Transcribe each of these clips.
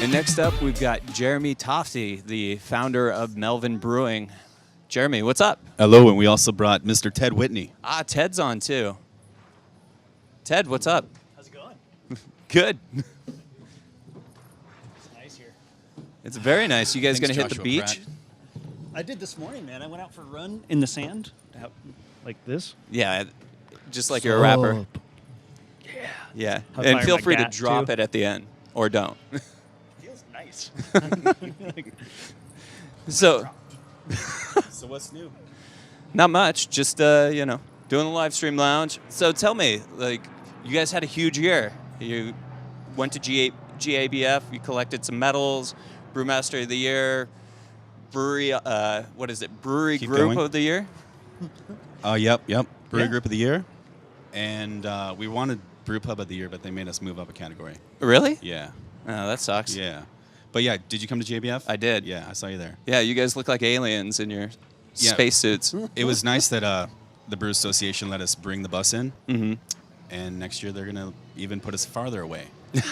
And next up, we've got Jeremy Tofty, the founder of Melvin Brewing. Jeremy, what's up? Hello, and we also brought Mr. Ted Whitney. Ah, Ted's on too. Ted, what's up? How's it going? Good. It's nice here. It's very nice. You guys Thanks, going to hit the Joshua beach? Pratt. I did this morning, man. I went out for a run in the sand, like this. Yeah, just like you're a rapper. Yeah. I was And firing feel my free to gat, drop too. it at the end, or don't. Feels nice. So, So what's new? not much. Just, doing the live stream lounge. So tell me, like, you guys had a huge year. You went to GABF, you collected some medals, Brewmaster of the Year, Brewery, Brewery Keep Group going. of the Year? Yep. Brewery Yeah. Group of the Year. And we wanted Brew Pub of the Year, but they made us move up a category. Really? Yeah. Oh, that sucks. Yeah. But yeah, did you come to JBF? I did. Yeah, I saw you there. Yeah, you guys look like aliens in your Yeah. spacesuits. It was nice that the Brew Association let us bring the bus in. Mm-hmm. And next year they're going to even put us farther away. to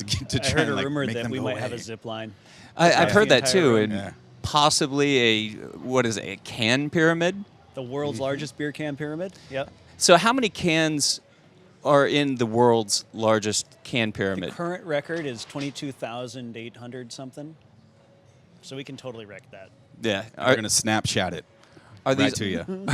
I try heard and, a like, rumor make that them we go might have a away. zip line. I've The heard that entire too, room. and Yeah. possibly a can pyramid. The world's largest beer can pyramid. Yep. So how many cans are in the world's largest can The pyramid? current record is 22,800 something. So we can totally wreck that. Yeah. We're going to Snapchat it Are right these to you.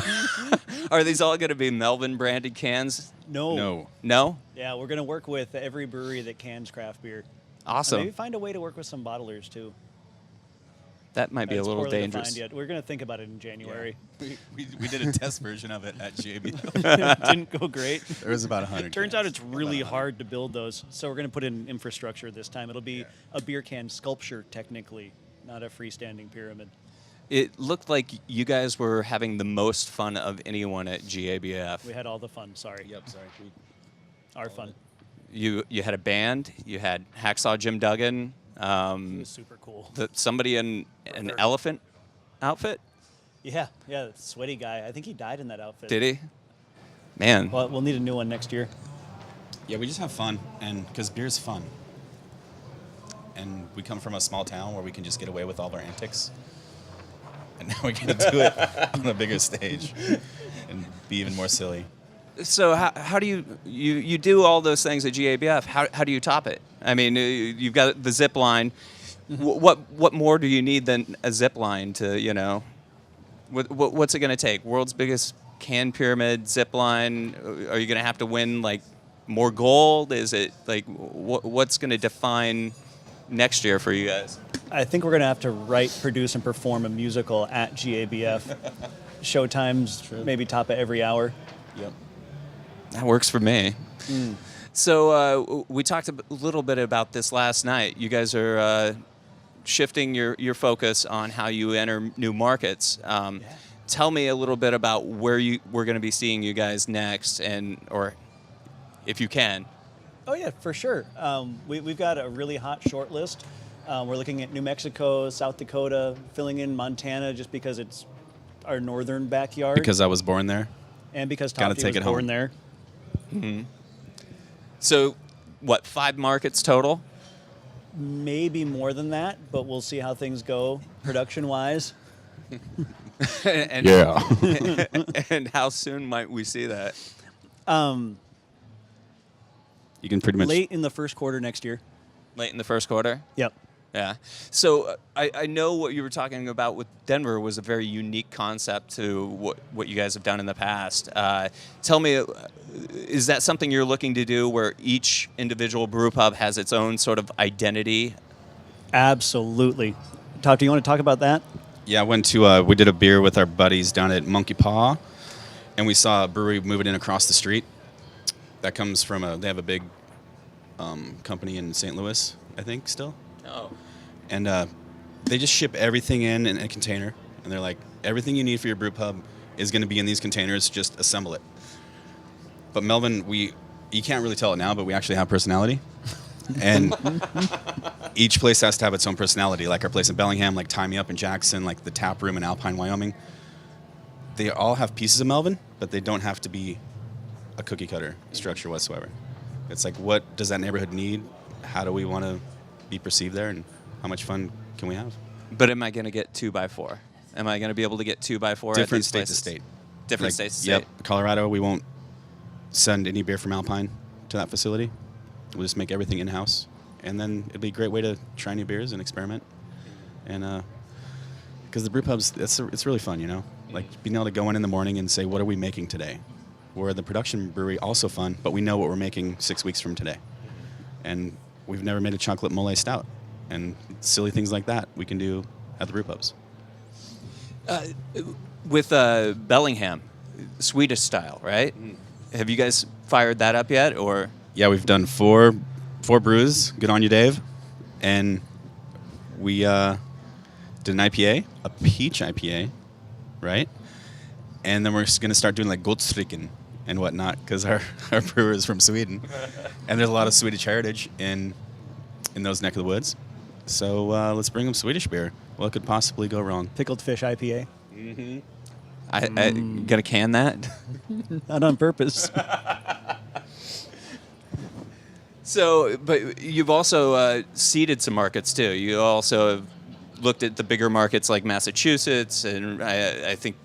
are these all going to be Melvin branded cans? No. No? Yeah, we're going to work with every brewery that cans craft beer. Awesome. Maybe find a way to work with some bottlers too. That might be a That's little poorly dangerous. defined yet. We're going to think about it in January. We did a test version of it at JBF. Didn't go great. There was about 100 Turns cans. out it's really About 100. hard to build those, so we're going to put in infrastructure this time. It'll be a beer can sculpture, technically, not a freestanding pyramid. It looked like you guys were having the most fun of anyone at GABF. We had all the fun. Sorry, Yep, sorry. our fun. You had a band. You had Hacksaw Jim Duggan. It was super cool. Somebody in an elephant outfit. Yeah, sweaty guy. I think he died in that outfit. Did he? Man. Well, we'll need a new one next year. Yeah, we just have fun, and because beer's fun. And we come from a small town where we can just get away with all of our antics. And now we get to do it on a bigger stage and be even more silly. So how do you do all those things at GABF? How do you top it? I mean, you've got the zip line. What more do you need than a zip line to what's it going to take? World's biggest can pyramid, zip line. Are you going to have to win like more gold? Is it like what's going to define next year for you guys? I think we're going to have to write, produce, and perform a musical at GABF. Showtimes maybe top it every hour. Yep. That works for me. So we talked a little bit about this last night. You guys are shifting your focus on how you enter new markets. Tell me a little bit about where we're going to be seeing you guys next, or if you can. Oh yeah, for sure. We've got a really hot short list. We're looking at New Mexico, South Dakota, filling in Montana just because it's our northern backyard. Because I was born there. and because Gotta Tofty take was it born home. there. So, what, 5 markets total? Maybe more than that, but we'll see how things go production-wise. and, Yeah. and how soon might we see that? You can pretty much. Late in the first quarter next year. Late in the first quarter? Yep. Yeah. So I know what you were talking about with Denver was a very unique concept to what you guys have done in the past. Tell me, is that something you're looking to do where each individual brew pub has its own sort of identity? Absolutely. Todd, do you want to talk about that? Yeah, I went to, we did a beer with our buddies down at Monkey Paw, and we saw a brewery moving in across the street. That comes from they have a big company in St. Louis, I think, still. Oh. And they just ship everything in a container, and they're like, everything you need for your brew pub is going to be in these containers, just assemble it. But Melvin, you can't really tell it now, but we actually have personality. And each place has to have its own personality. Like our place in Bellingham, like Tie Me Up in Jackson, like the Tap Room in Alpine, Wyoming. They all have pieces of Melvin, but they don't have to be a cookie cutter structure whatsoever. It's like, what does that neighborhood need? How do we want to be perceived there? And how much fun can we have? But am I going to get 2x4? Am I going to be able to get 2x4 Different at these state places? to state. Different Like, state to state. Yep. Colorado, we won't send any beer from Alpine to that facility. We'll just make everything in-house. And then it'd be a great way to try new beers and experiment. And because the brew pubs, it's really fun, you know? Like being able to go in the morning and say, what are we making today? Where the production brewery, also fun, but we know what we're making 6 weeks from today. And we've never made a chocolate mole stout. And silly things like that we can do at the brew pubs. With Bellingham, Swedish style, right? Have you guys fired that up yet, or? Yeah, we've done four brews. Good on you, Dave. And we did an IPA, a peach IPA, right? And then we're going to start doing like Goldstriken and whatnot because our brewer is from Sweden. And there's a lot of Swedish heritage in those neck of the woods. So let's bring them Swedish beer. What could possibly go wrong? Pickled fish IPA. I gonna can that? Not on purpose. So, but you've also seeded some markets too. You also have looked at the bigger markets like Massachusetts, and I think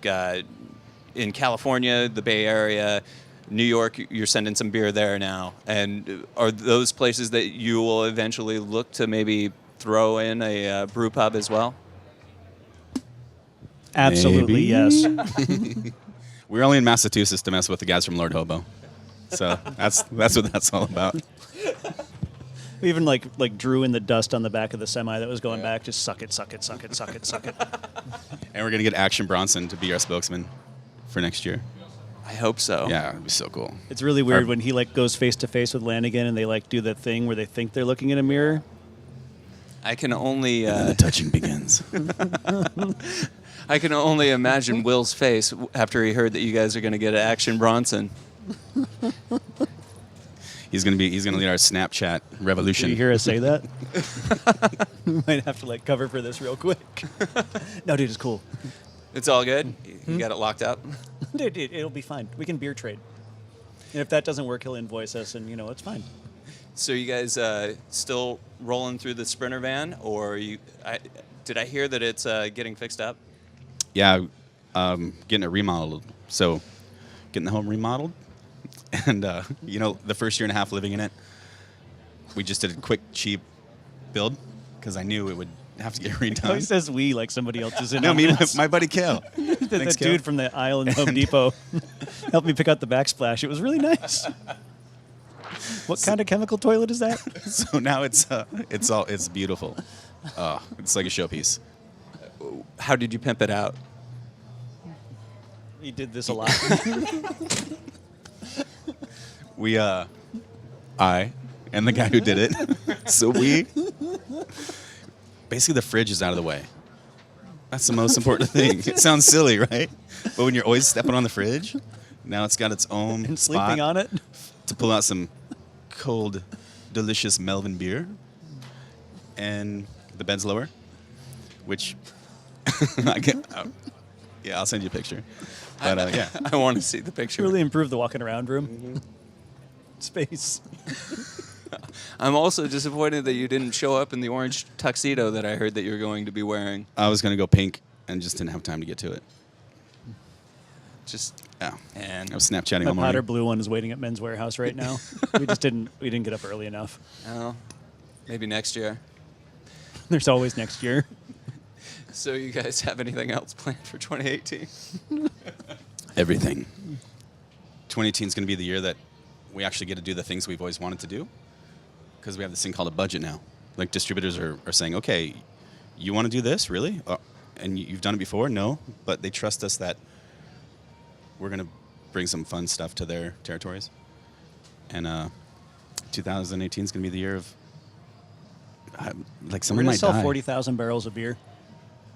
in California, the Bay Area, New York, you're sending some beer there now. And are those places that you will eventually look to maybe throw in a brew pub as well? Absolutely, Maybe. yes. We're only in Massachusetts to mess with the guys from Lord Hobo. So that's what that's all about. We even like drew in the dust on the back of the semi that was going back. Just suck it, suck it, suck it, suck it, suck it. And we're going to get Action Bronson to be our spokesman for next year. I hope so. Yeah, it'd be so cool. It's really weird when he like goes face to face with Lanigan and they like do that thing where they think they're looking in a mirror. I can only The touching begins. I can only imagine Will's face after he heard that you guys are going to get Action Bronson. He's gonna lead our Snapchat revolution. Did you hear us say that? Might have to like cover for this real quick. No, dude, it's cool. It's all good? You got it locked up? Dude, it'll be fine. We can beer trade. And if that doesn't work, he'll invoice us, and it's fine. So you guys still rolling through the Sprinter van, or did I hear that it's getting fixed up? Yeah, getting it remodeled. So getting the home remodeled. And, the first year and a half living in it, we just did a quick, cheap build because I knew it would have to get redone. He says we like somebody else is in No, on me, this. my buddy Kale. That dude from the aisle in Home Depot helped me pick out the backsplash. It was really nice. What kind of chemical toilet is that? So now it's beautiful. It's like a showpiece. How did you pimp it out? He did this a lot. We, I and the guy who did it. So basically the fridge is out of the way. That's the most important thing. It sounds silly, right? But when you're always stepping on the fridge, now it's got its own And spot sleeping on it. to pull out some cold, delicious Melvin beer. And the bed's lower, which I'll send you a picture. But yeah. I want to see the picture. Really improved the walking around room. Space. I'm also disappointed that you didn't show up in the orange tuxedo that I heard that you were going to be wearing. I was going to go pink and just didn't have time to get to it. Just Yeah. and I was Snapchatting My all powder morning. blue one is waiting at Men's Warehouse right now. We didn't get up early enough. well, maybe next year. There's always next year. So you guys have anything else planned for 2018? Everything. 2018 is going to be the year that we actually get to do the things we've always wanted to do because we have this thing called a budget now. Like distributors are saying, okay, you want to do this, really? And you've done it before? No. But they trust us that we're going to bring some fun stuff to their territories. And 2018 is going to be the year of, like, We're someone going might to sell die. 40,000 barrels of beer.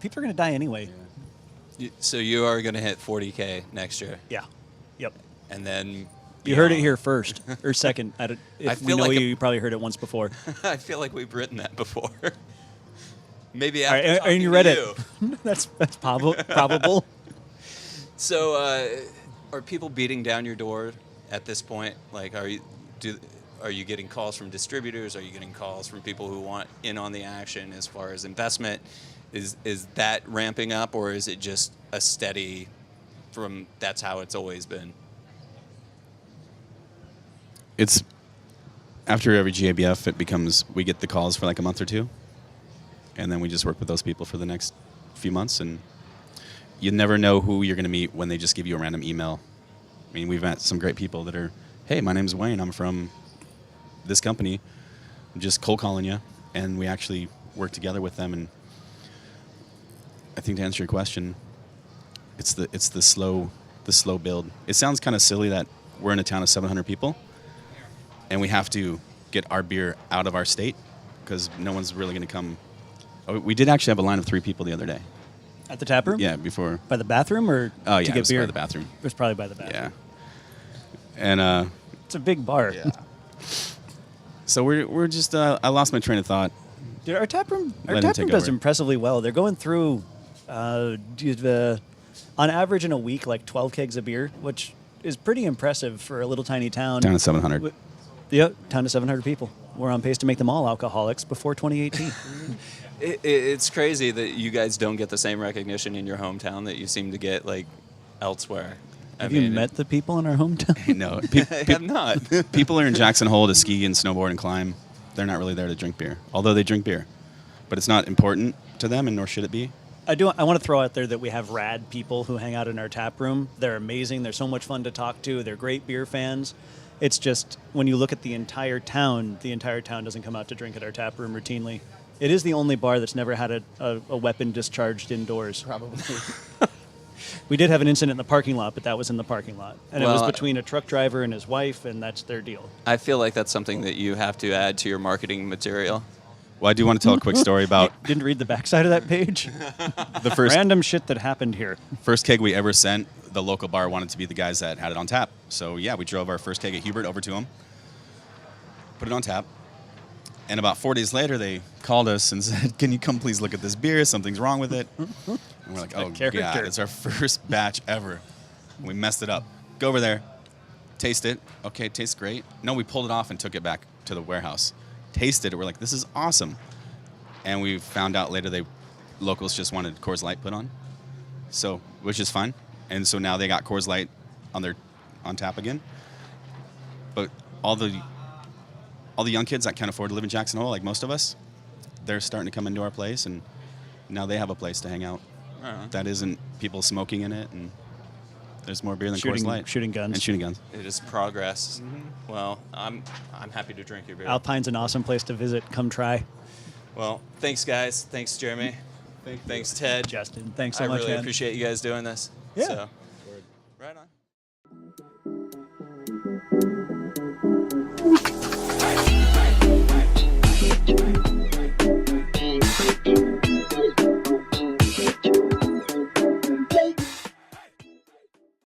People are going to die anyway. So you are going to hit 40K next year, Yeah. Yep. and then You heard it here first or second. If we feel know like you probably heard it once before. I feel like we've written that before. Maybe All after right, talking and you to read you. it. That's probable. So, are people beating down your door at this point? Like, are you getting calls from distributors? Are you getting calls from people who want in on the action as far as investment? Is that ramping up, or is it just a steady from that's how it's always been? It's after every GABF, it becomes we get the calls for like a month or two, and then we just work with those people for the next few months, and you never know who you're going to meet when they just give you a random email. I mean, we've met some great people that are, hey, my name's Wayne, I'm from this company, I'm just cold calling you, and we actually work together with them. And I think to answer your question, it's the slow build. It sounds kind of silly that we're in a town of 700 people, and we have to get our beer out of our state because no one's really going to come. Oh, we did actually have a line of 3 people the other day. At the tap room? Yeah, before. By the bathroom or Oh, yeah, to it get was beer? by the bathroom. It was probably by the bathroom. Yeah. And It's a big bar. yeah. So we're just I lost my train of thought. Dude, our tap room Let him does take over. impressively well. They're going through, on average in a week, like 12 kegs of beer, which is pretty impressive for a little tiny town. Down to 700. Yep, town to 700 people. We're on pace to make them all alcoholics before 2018. It's crazy that you guys don't get the same recognition in your hometown that you seem to get like elsewhere. Have you met the people in our hometown? No, I have not. people are in Jackson Hole to ski and snowboard and climb. They're not really there to drink beer, although they drink beer. But it's not important to them, and nor should it be. I want to throw out there that we have rad people who hang out in our tap room. They're amazing. They're so much fun to talk to. They're great beer fans. It's just when you look at the entire town doesn't come out to drink at our tap room routinely. It is the only bar that's never had a weapon discharged indoors. Probably. We did have an incident in the parking lot, but that was in the parking lot. And it was Well, between a truck driver and his wife, and that's their deal. I feel like that's something that you have to add to your marketing material. Well, I do want to tell a quick story about Didn't read the backside of that page? the first Random shit that happened here. first keg we ever sent. The local bar wanted to be the guys that had it on tap. So yeah, we drove our first keg of Hubert over to them, put it on tap, and about 4 days later, they called us and said, "Can you come please look at this beer? Something's wrong with it." And we're like, "Oh character. God, it's our first batch ever. We messed it up. Go over there, taste it. Okay, it tastes great. No, we pulled it off and took it back to the warehouse. Tasted it. We're like, this is awesome. And we found out later locals just wanted Coors Light put on, so which is fine. And so now they got Coors Light on tap again. But all the young kids that can't afford to live in Jackson Hole, like most of us, they're starting to come into our place, and now they have a place to hang out. That isn't people smoking in it, and there's more beer than Coors Light. Shooting guns. And shooting guns. It is progress. Well, I'm happy to drink your beer. Alpine's an awesome place to visit. Come try. Well, thanks guys. Thanks Jeremy. Thanks Ted. Justin, thanks so I much, really man. appreciate you guys doing this. Yeah. So,